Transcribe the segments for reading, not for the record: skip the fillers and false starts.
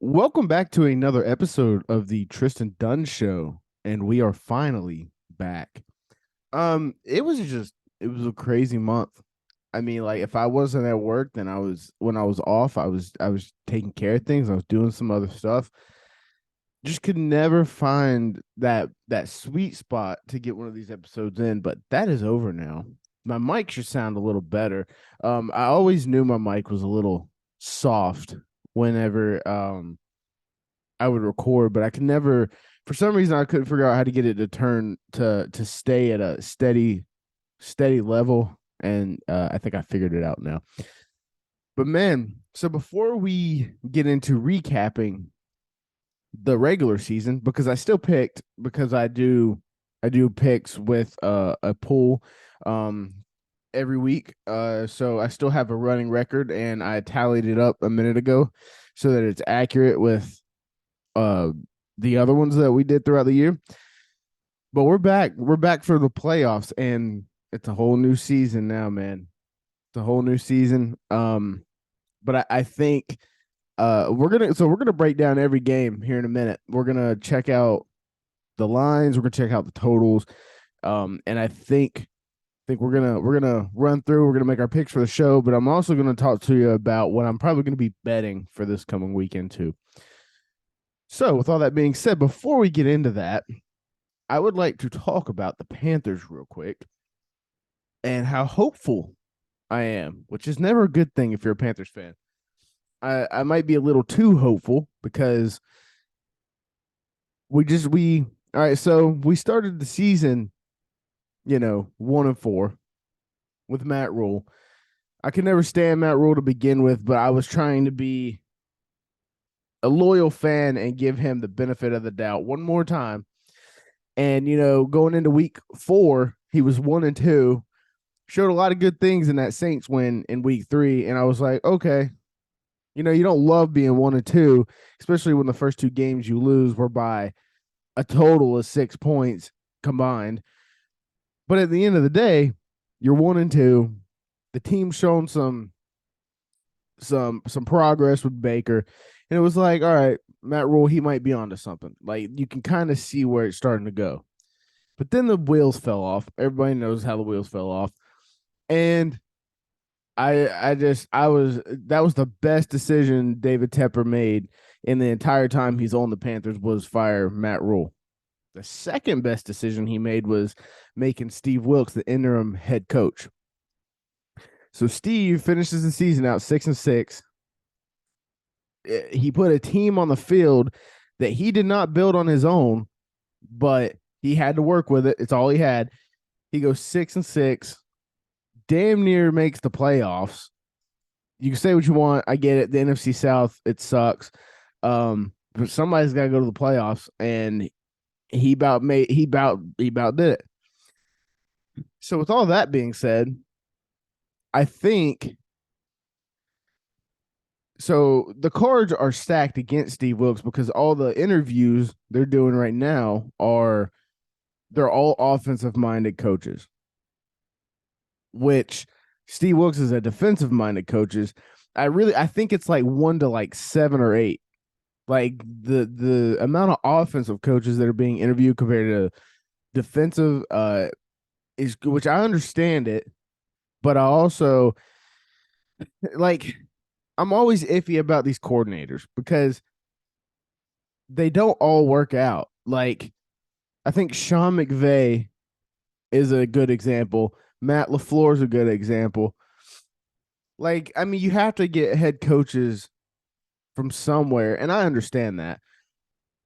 Welcome back to another episode of the Tristan Dunn Show, and we are finally back. It was a crazy month. I mean, like if I wasn't at work, then when I was off, I was taking care of things. I was doing some other stuff. Just could never find that sweet spot to get one of these episodes in, but that is over now. My mic should sound a little better. I always knew my mic was a little soft whenever I would record, but I could never, for some reason, I couldn't figure out how to get it to turn to stay at a steady level, and I think I figured it out now. But man, so before we get into recapping the regular season, because I still picked because I do picks with a pool um every week. So I still have a running record, and I tallied it up a minute ago so that it's accurate with uh the other ones that we did throughout the year. But we're back. We're back for the playoffs, and it's a whole new season now, man. It's a whole new season. But I think we're gonna break down every game here in a minute. We're gonna check out the lines, we're gonna check out the totals. And I think we're gonna run through, we're gonna make our picks for the show, but I'm also gonna talk to you about what I'm probably gonna be betting for this coming weekend too. So, with all that being said, before we get into that, I would like to talk about the Panthers real quick and how hopeful I am, which is never a good thing if you're a Panthers fan. I might be a little too hopeful because we all right, so we started the season, 1-4 with Matt Rule. I could never stand Matt Rule to begin with, but I was trying to be a loyal fan and give him the benefit of the doubt one more time. And going into week 4, he was 1-2, showed a lot of good things in that Saints win in week 3, and I was like, okay, you don't love being 1-2, especially when the first two games you lose were by a total of 6 points combined. But at the end of the day, you're 1-2. The team's shown some progress with Baker, and it was like, all right, Matt Rule, he might be onto something. Like you can kind of see where it's starting to go. But then the wheels fell off. Everybody knows how the wheels fell off, and I was that was the best decision David Tepper made in the entire time he's on the Panthers was fire Matt Rule. The second best decision he made was making Steve Wilks the interim head coach. So Steve finishes the season out 6-6. He put a team on the field that he did not build on his own, but he had to work with it. It's all he had. He goes 6-6, damn near makes the playoffs. You can say what you want. I get it. The NFC South, it sucks. But somebody's got to go to the playoffs, and he about did it. So with all that being said, I think so the cards are stacked against Steve Wilks because all the interviews they're doing right now they're all offensive minded coaches, which Steve Wilks is a defensive minded coaches. I think it's like 1 to 7 or 8. Like the amount of offensive coaches that are being interviewed compared to defensive is, which I understand it, but I also like I'm always iffy about these coordinators because they don't all work out. Like I think Sean McVay is a good example. Matt LaFleur is a good example. Like, I mean, you have to get head coaches from somewhere, and I understand that.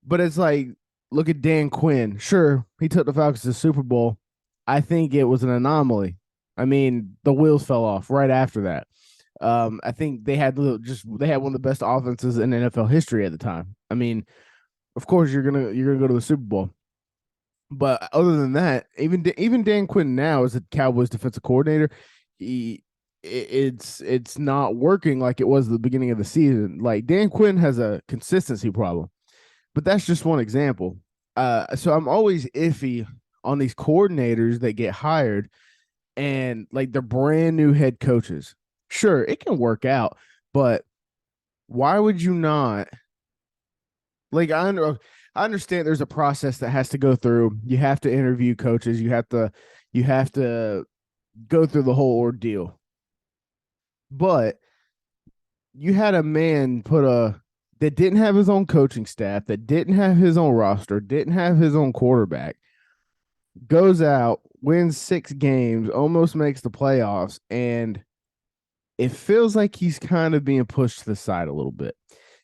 But it's like, look at Dan Quinn. Sure, he took the Falcons to the Super Bowl. I think it was an anomaly. I mean, the wheels fell off right after that. I think they had one of the best offenses in NFL history at the time. I mean, of course you're gonna go to the Super Bowl. But other than that, even Dan Quinn now as a Cowboys defensive coordinator, it's not working like it was at the beginning of the season. Like Dan Quinn has a consistency problem, but that's just one example. So I'm always iffy on these coordinators that get hired and like they're brand new head coaches. Sure, it can work out, but why would you not? Like I understand there's a process that has to go through. You have to interview coaches. You have to go through the whole ordeal. But you had a man put a that didn't have his own coaching staff, that didn't have his own roster, didn't have his own quarterback, goes out, wins 6 games, almost makes the playoffs, and it feels like he's kind of being pushed to the side a little bit.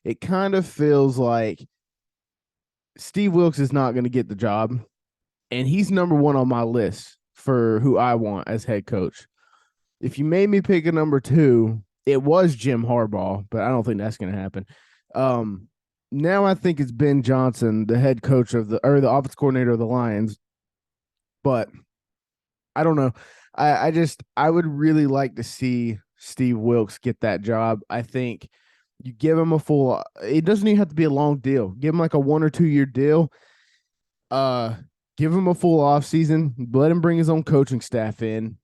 It kind of feels like Steve Wilkes is not going to get the job, and he's number one on my list for who I want as head coach. If you made me pick a number two, it was Jim Harbaugh, but I don't think that's going to happen. Um, Now I think it's Ben Johnson, the head coach of the offense coordinator of the Lions, but I don't know. I would really like to see Steve Wilkes get that job. I think you give him a full. It doesn't even have to be a long deal. Give him like a 1 or 2 year deal. Uh, give him a full off season. Let him bring his own coaching staff in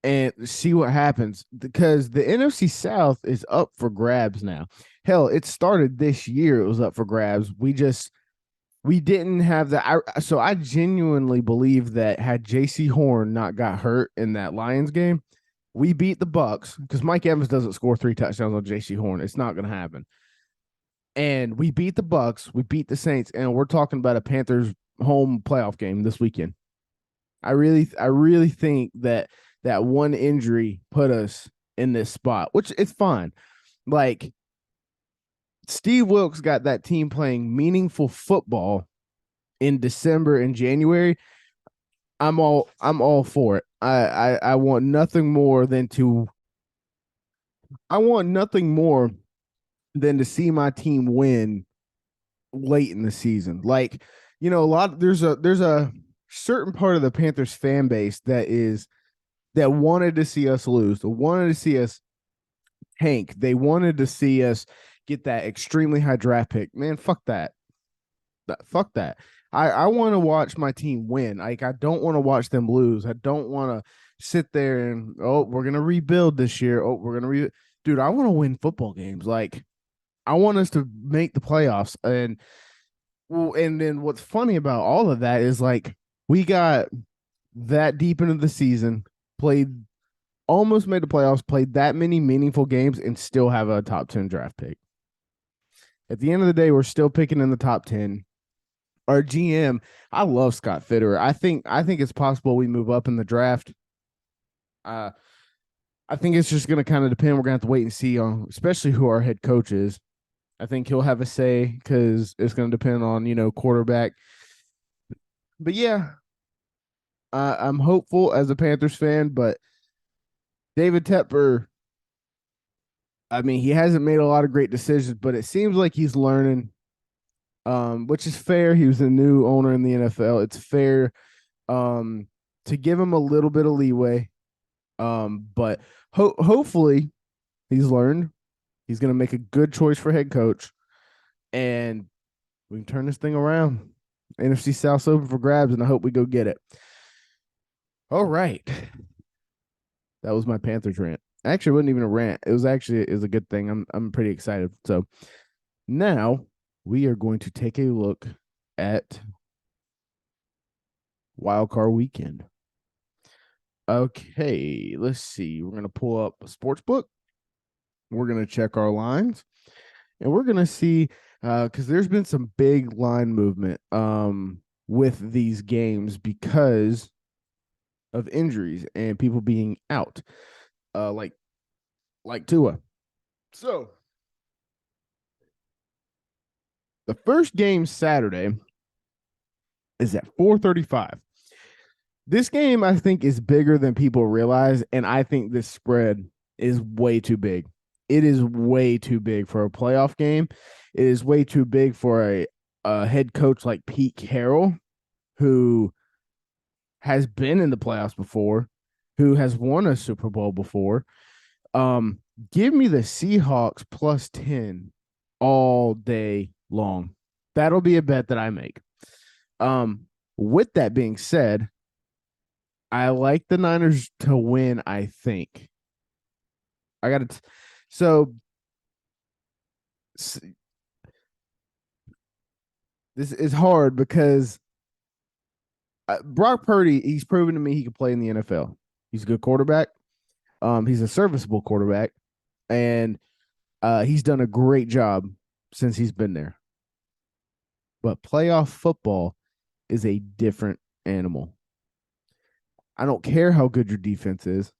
and see what happens because the NFC South is up for grabs now. Hell, it started this year. It was up for grabs. We didn't have that. So I genuinely believe that had J.C. Horn not got hurt in that Lions game, we beat the Bucks because Mike Evans doesn't score 3 touchdowns on J.C. Horn. It's not going to happen. And we beat the Bucks, we beat the Saints, and we're talking about a Panthers home playoff game this weekend. I really think that that one injury put us in this spot, which is fine. Like Steve Wilkes got that team playing meaningful football in December and January. I'm all for it. I want nothing more than to I want nothing more than to see my team win late in the season. Like, a lot there's a certain part of the Panthers fan base that wanted to see us lose, that wanted to see us tank. They wanted to see us get that extremely high draft pick. Man, fuck that. Fuck that. I want to watch my team win. Like I don't want to watch them lose. I don't want to sit there and we're gonna rebuild this year. We're gonna dude. I want to win football games. Like I want us to make the playoffs. And then what's funny about all of that is like we got that deep into the season, played almost made the playoffs, played that many meaningful games, and still have a top 10 draft pick. At the end of the day, we're still picking in the top 10. Our GM, I love Scott Fitterer. I think it's possible we move up in the draft. Uh, I think it's just going to kind of depend. We're going to have to wait and see on, especially who our head coach is. I think he'll have a say because it's going to depend on quarterback. But yeah, I'm hopeful as a Panthers fan. But David Tepper, I mean, he hasn't made a lot of great decisions, but it seems like he's learning, which is fair. He was a new owner in the NFL. It's fair to give him a little bit of leeway. But hopefully he's learned. He's going to make a good choice for head coach, and we can turn this thing around. NFC South's open for grabs, and I hope we go get it. All right. That was my Panthers rant. Actually, it wasn't even a rant. It was a good thing. I'm pretty excited. So now we are going to take a look at Wildcard Weekend. Okay, let's see. We're going to pull up a sports book. We're going to check our lines, and we're going to see because there's been some big line movement with these games because of injuries and people being out, like Tua. So the first game Saturday is at 4:35. This game, I think, is bigger than people realize, and I think this spread is way too big. It is way too big for a playoff game. It is way too big for a head coach like Pete Carroll, who has been in the playoffs before, who has won a Super Bowl before. Give me the Seahawks plus 10 all day long. That'll be a bet that I make. With that being said, I like the Niners to win, I think. I got it. So this is hard because Brock Purdy, he's proven to me he can play in the NFL. He's a good quarterback. He's a serviceable quarterback, and he's done a great job since he's been there. But playoff football is a different animal. I don't care how good your defense is.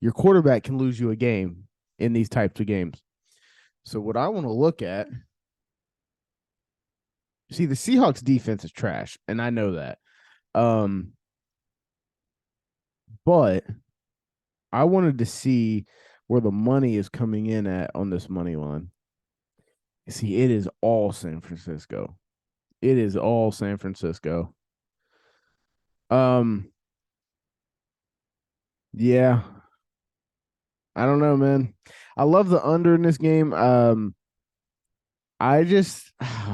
Your quarterback can lose you a game in these types of games. So what I want to look at, see, the Seahawks defense is trash, and I know that. Um, but I wanted to see where the money is coming in at on this money line. See, it is all San Francisco. It is all San Francisco. Um, yeah, I don't know, man. I love the under in this game. I just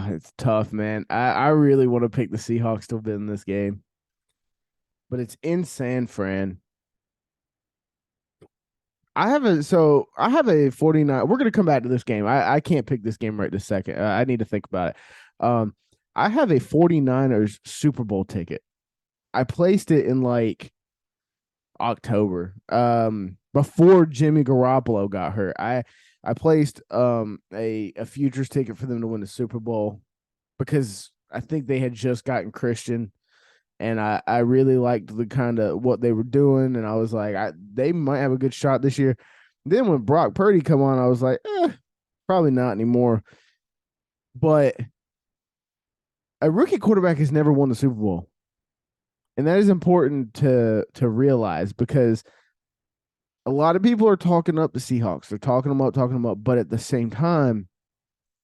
it's tough, man. I really want to pick the Seahawks to win this game, but it's in San Fran. I have a 49. We're gonna come back to this game. I can't pick this game right this second. I need to think about it. Um, I have a 49ers Super Bowl ticket. I placed it in like October. Before Jimmy Garoppolo got hurt. I placed a futures ticket for them to win the Super Bowl because I think they had just gotten Christian, and I really liked the kind of what they were doing, and I was like, they might have a good shot this year. Then when Brock Purdy come on, I was like, probably not anymore. But a rookie quarterback has never won the Super Bowl, and that is important to realize because a lot of people are talking up the Seahawks. They're talking them up, but at the same time,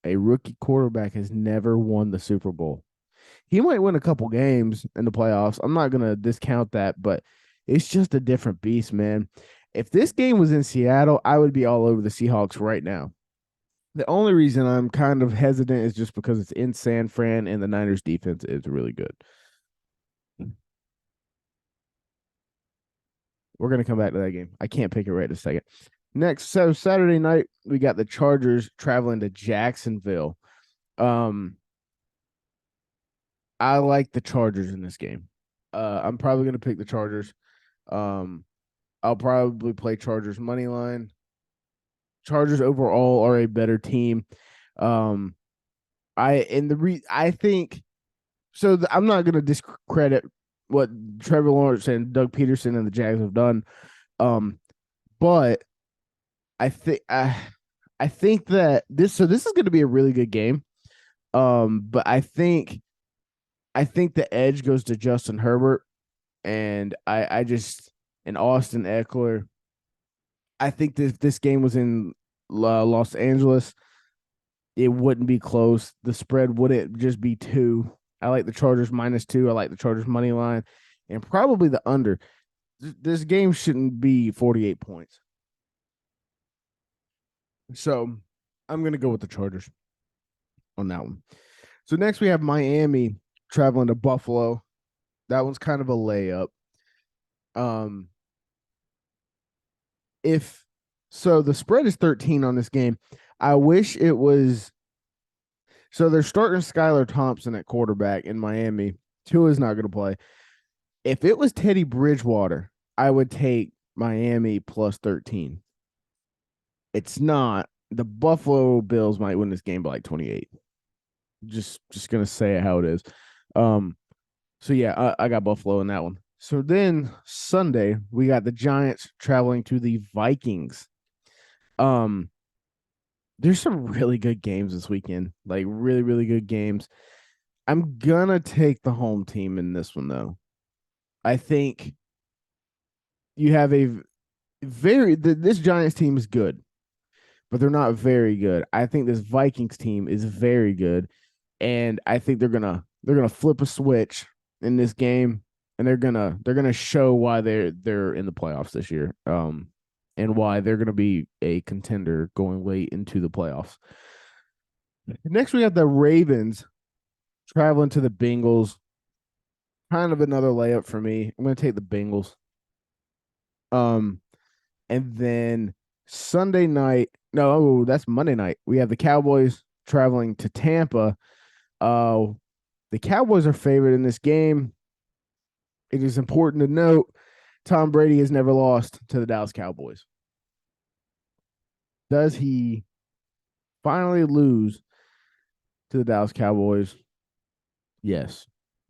a rookie quarterback has never won the Super Bowl. He might win a couple games in the playoffs. I'm not going to discount that, but it's just a different beast, man. If this game was in Seattle, I would be all over the Seahawks right now. The only reason I'm kind of hesitant is just because it's in San Fran and the Niners defense is really good. We're going to come back to that game. I can't pick it right in a second. Next, so Saturday night, we got the Chargers traveling to Jacksonville. I like the Chargers in this game. I'm probably going to pick the Chargers. Um, I'll probably play Chargers money line. Chargers overall are a better team. Um, I think so. I'm not going to discredit what Trevor Lawrence and Doug Peterson and the Jags have done. But I think I think that this is going to be a really good game. But I think the edge goes to Justin Herbert, and I just and Austin Eckler. I think this game was in Los Angeles, it wouldn't be close. The spread wouldn't just be 2. I like the Chargers -2. I like the Chargers money line, and probably the under. This game shouldn't be 48 points. So I'm gonna go with the Chargers on that one. So next we have Miami traveling to Buffalo. That one's kind of a layup. Um, if so, the spread is 13 on this game. I wish it was. So they're starting Skylar Thompson at quarterback in Miami. Tua is not going to play. If it was Teddy Bridgewater, I would take Miami plus 13. It's not. The Buffalo Bills might win this game by like 28. Just gonna say it how it is. So yeah, I got Buffalo in that one. So then Sunday we got the Giants traveling to the Vikings. There's some really good games this weekend, like really really good games. I'm gonna take the home team in this one though. I think you have a this Giants team is good, but they're not very good. I think this Vikings team is very good, and I think they're gonna flip a switch in this game, and they're gonna show why they're in the playoffs this year, and why they're gonna be a contender going late into the playoffs. Next, we have the Ravens traveling to the Bengals. Kind of another layup for me. I'm gonna take the Bengals. Um, and then Sunday night, no, that's Monday night. We have the Cowboys traveling to Tampa. The Cowboys are favored in this game. It is important to note Tom Brady has never lost to the Dallas Cowboys. Does he finally lose to the Dallas Cowboys? Yes.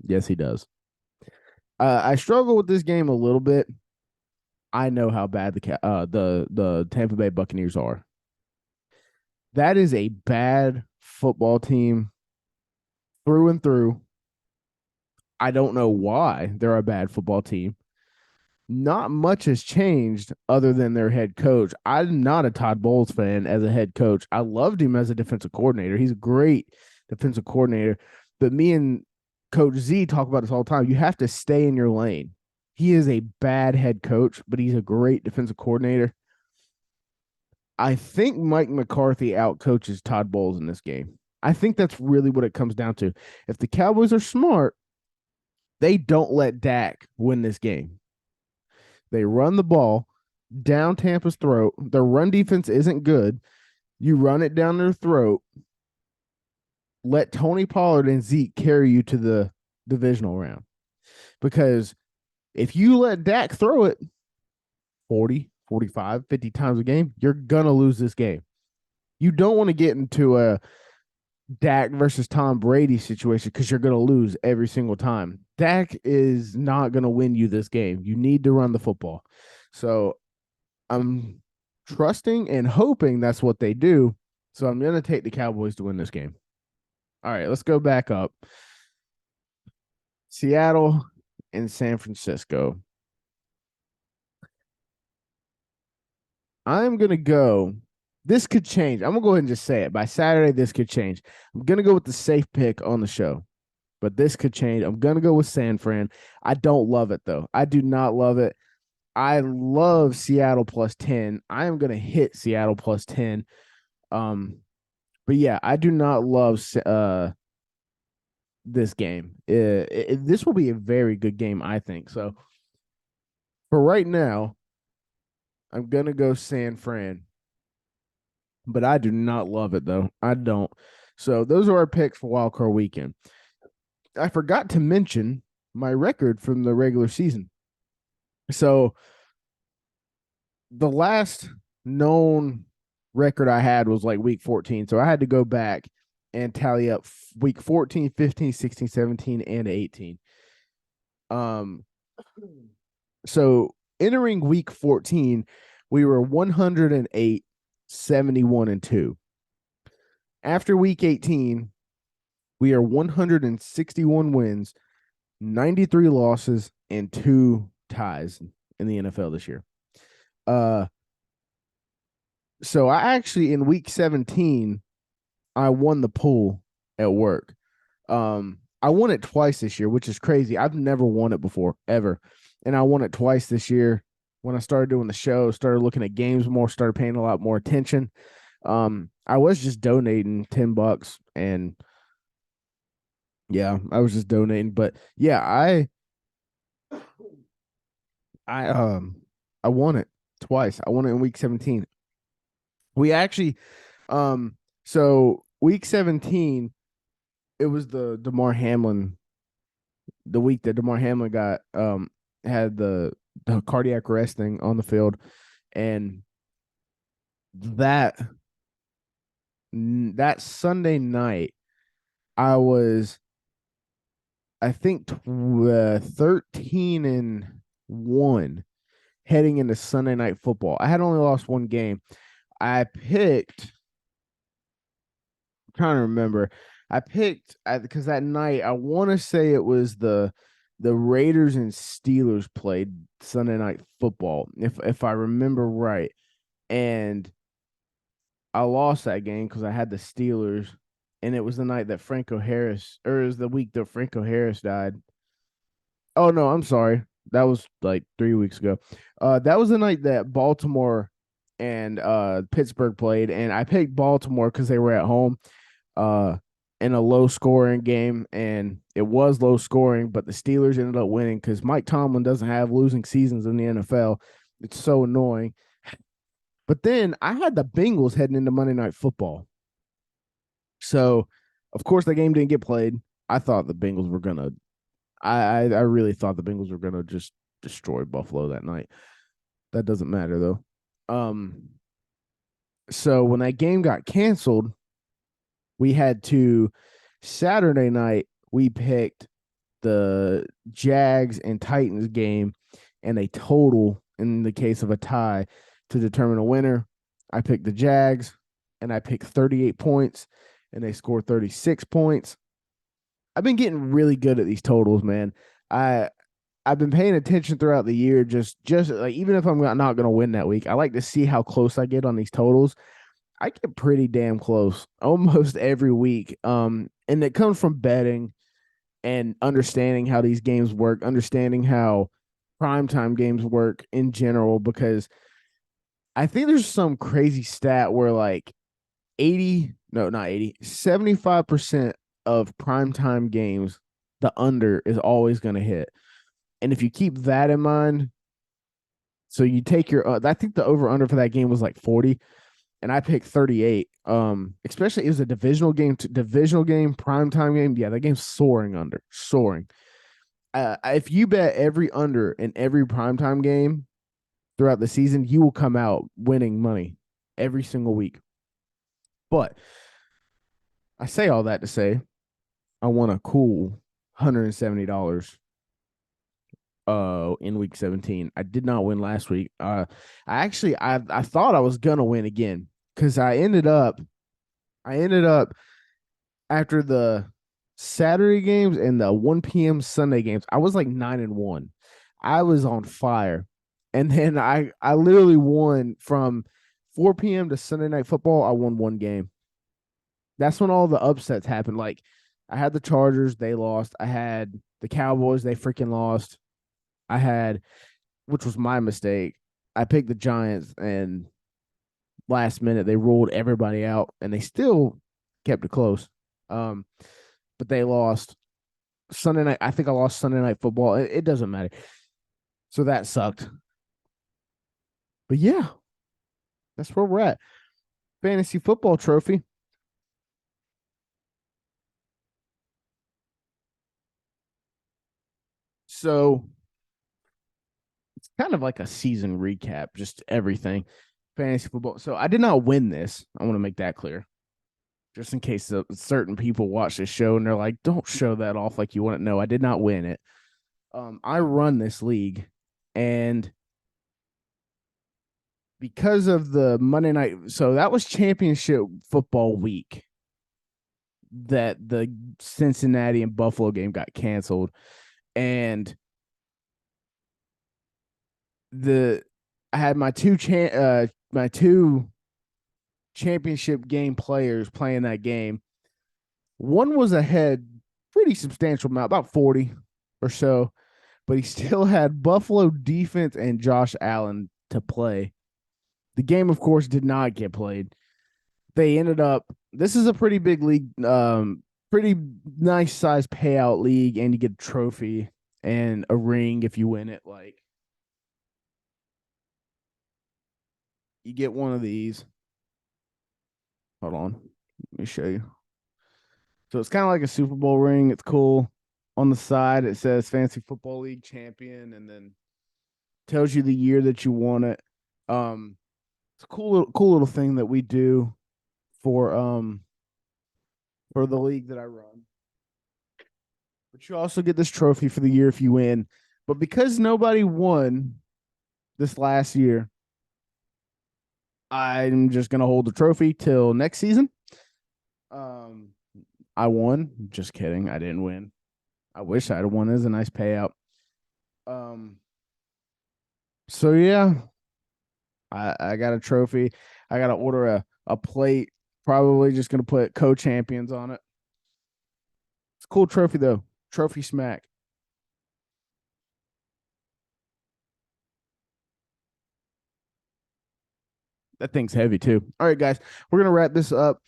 Yes, he does. I struggle with this game a little bit. I know how bad the Tampa Bay Buccaneers are. That is a bad football team through and through. I don't know why they're a bad football team. Not much has changed other than their head coach. I'm not a Todd Bowles fan as a head coach. I loved him as a defensive coordinator. He's a great defensive coordinator. But me and Coach Z talk about this all the time. You have to stay in your lane. He is a bad head coach, but he's a great defensive coordinator. I think Mike McCarthy outcoaches Todd Bowles in this game. I think that's really what it comes down to. If the Cowboys are smart, they don't let Dak win this game. They run the ball down Tampa's throat. Their run defense isn't good. You run it down their throat. Let Tony Pollard and Zeke carry you to the divisional round. Because if you let Dak throw it 40, 45, 50 times a game, you're going to lose this game. You don't want to get into a Dak versus Tom Brady situation because you're going to lose every single time. Dak is not going to win you this game. You need to run the football. So I'm trusting and hoping that's what they do. So I'm going to take the Cowboys to win this game. All right, let's go back up. Seattle and San Francisco. I'm going to go. This could change. I'm going to go ahead and just say it. By Saturday, this could change. I'm going to go with the safe pick on the show, but this could change. I'm going to go with San Fran. I don't love it, though. I do not love it. I love Seattle plus 10. I am going to hit Seattle plus 10. But yeah, I do not love this game. This will be a very good game, I think. So for right now, I'm going to go San Fran. But I do not love it, though. I don't. So those are our picks for Wild Card Weekend. I forgot to mention my record from the regular season. So the last known record I had was like week 14. So I had to go back and tally up week 14, 15, 16, 17, and 18. So entering week 14, we were 108, 71, and 2. After week 18, we are 161 wins, 93 losses, and 2 ties in the NFL this year. So I actually, in week 17, I won the pool at work. I won it twice this year, which is crazy. I've never won it before, ever. And I won it twice this year when I started doing the show, started looking at games more, started paying a lot more attention. I was just donating $10 and yeah, I was just donating. But yeah, I won it twice. I won it in week 17. We actually so week 17, it was the week that DeMar Hamlin got had the cardiac arrest thing on the field, and that Sunday night I was, I think, 13-1 heading into Sunday Night Football. I had only lost one game. I picked, I'm trying to remember. Because that night I want to say it was the Raiders and Steelers played Sunday Night Football, if I remember right, and I lost that game because I had the Steelers, and it was the night that Franco Harris, or it was the week that Franco Harris died. Oh no, I'm sorry. That was like 3 weeks ago. That was the night that Baltimore and Pittsburgh played, and I picked Baltimore because they were at home in a low scoring game, and it was low scoring, but the Steelers ended up winning because Mike Tomlin doesn't have losing seasons in the NFL. It's so annoying. But then I had the Bengals heading into Monday Night Football. So, of course, the game didn't get played. I thought the Bengals were gonna. I really thought the Bengals were gonna just destroy Buffalo that night. That doesn't matter though. So when that game got canceled, we had to Saturday night we picked the Jags and Titans game and a total in the case of a tie to determine a winner. I picked the Jags and I picked 38 points and they scored 36 points. I've been getting really good at these totals, man. I I've been paying attention throughout the year just like even if I'm not going to win that week, I like to see how close I get on these totals. I get pretty damn close almost every week. And it comes from betting and understanding how these games work, understanding how primetime games work in general, because I think there's some crazy stat where like 80, no, not 80, 75% of primetime games, the under is always going to hit. And if you keep that in mind, so you take your, I think the over under for that game was like 40, and I picked 38. Especially it was a divisional game, primetime game. Yeah, that game's soaring under, soaring. If you bet every under in every primetime game throughout the season, you will come out winning money every single week. But I say all that to say I won a cool $170 in week 17. I did not win last week. I thought I was gonna win again because I ended up after the Saturday games and the 1 p.m. Sunday games, I was like 9-1. I was on fire. And then I literally won from 4 p.m. to Sunday night football. I won one game. That's when all the upsets happened. Like I had the Chargers, they lost. I had the Cowboys, they freaking lost. I had, which was my mistake. I picked the Giants, and last minute they ruled everybody out, and they still kept it close. Um, but they lost Sunday night. I think I lost Sunday night football. It doesn't matter. So that sucked. But yeah, that's where we're at. Fantasy football trophy. So it's kind of like a season recap, just everything. Fantasy football. So I did not win this. I want to make that clear. Just in case certain people watch this show and they're like, don't show that off like you want to know. I did not win it. I run this league, and because of the Monday night, so that was championship football week that the Cincinnati and Buffalo game got canceled. And the I had my two championship game players playing that game. One was ahead pretty substantial amount, about 40 or so, but he still had Buffalo defense and Josh Allen to play. The game, of course, did not get played. They ended up, this is a pretty big league, pretty nice size payout league, and you get a trophy and a ring if you win it. Like, you get one of these. Hold on. Let me show you. So it's kind of like a Super Bowl ring. It's cool. On the side, it says Fantasy Football League champion, and then tells you the year that you won it. It's a cool little thing that we do for the league that I run. But you also get this trophy for the year if you win. But because nobody won this last year, I'm just gonna hold the trophy till next season. Um, I won. Just kidding. I didn't win. I wish I'd have won. It's a nice payout. Um, so yeah, I got a trophy. I got to order a plate. Probably just gonna put co-champions on it. It's a cool trophy though. Trophy smack. That thing's heavy too. All right, guys, we're gonna wrap this up.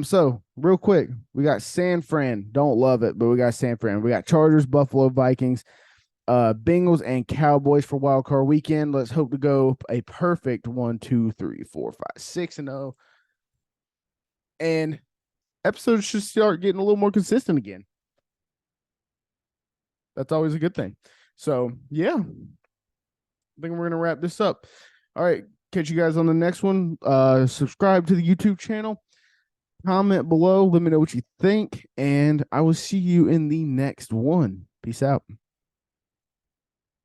So real quick, we got San Fran. Don't love it, but we got San Fran. We got Chargers, Buffalo, Vikings, Bengals, and Cowboys for wild card weekend. Let's hope to go a perfect 1, 2, 3, 4, 5, 6-0. And episodes should start getting a little more consistent again. That's always a good thing. So yeah, I think we're gonna wrap this up. All right, catch you guys on the next one. Subscribe to the YouTube channel. Comment below. Let me know what you think, and I will see you in the next one. Peace out.